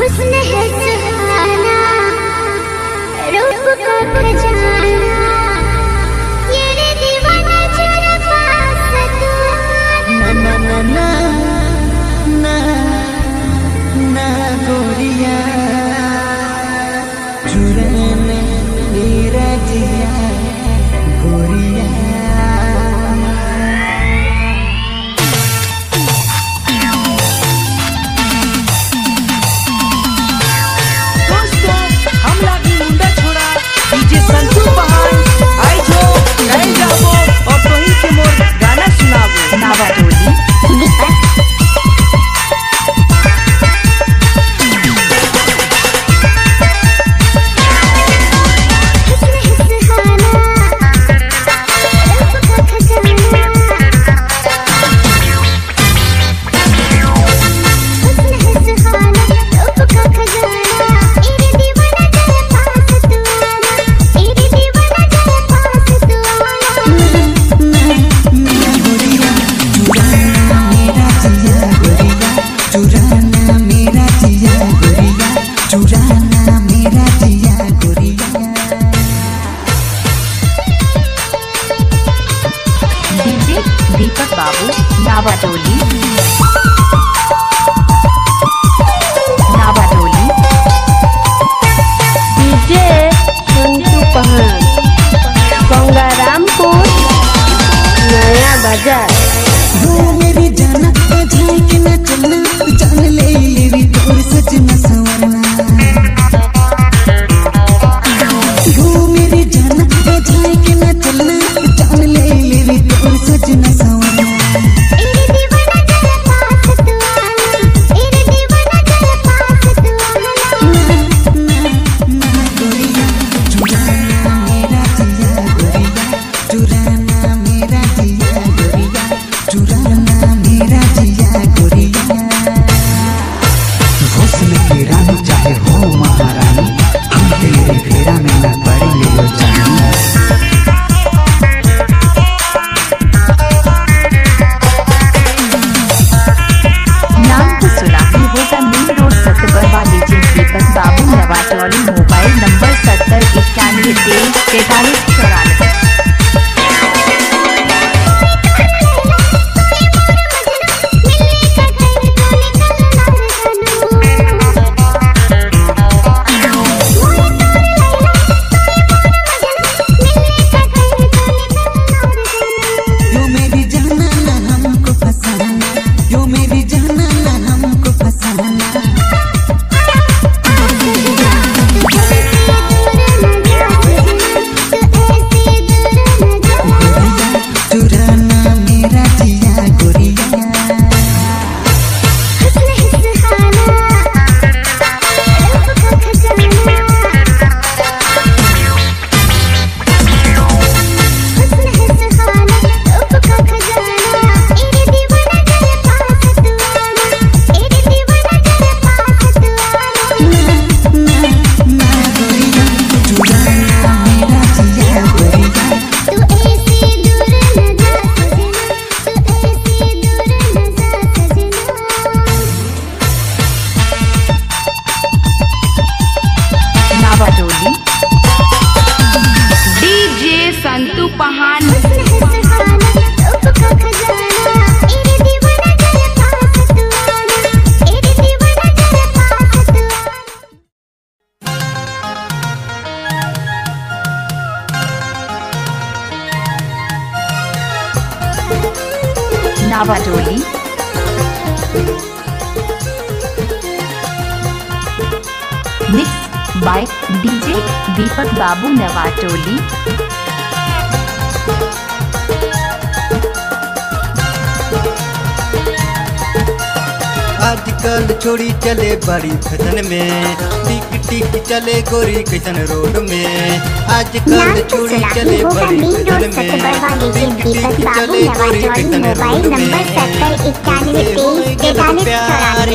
हुस्न है सुहाना, रूप का खजाना, ये रे दीवाना जरा पास तू आना। ना ना ना ना ना गोरिया चुराने मेरा जिया गोरिया। डीजे संतू पहाड़ आई जो कहीं जाबो और तोही के मोर गाना सुनाबो। नावाटोली दीपक बाबू नावाटोली नावाटोली। डीजे संतू पहाड़ गंगारामपुर नया बाजार। मेरी जाना जाए के ना चलना जान ले लेवी तोर सजना सवरना। मेरी जाना जाए के ना चलना जान ले लेवी तोर सजना सवरना। चाहे हो महारानी हम तेरे फेरा में न पड़ेंगे लो जानी। नाम तो सुना ही होगा मेन रोड सतबरवा। डीजे दीपक बाबू Navatoli. Mobile number 7091234394। DJ Santu पहाड़ नावाटोली। मिक्स बाय डीजे दीपक बाबू नावाटोली। आजकल छोड़ी चले बड़ी फैशन में, टिक टिक चले गोरी कैसन रोड में। आजकल छोड़ी चले बड़ी फैशन में, टिक टिक चले गोरी कैसन रोड में। प्यार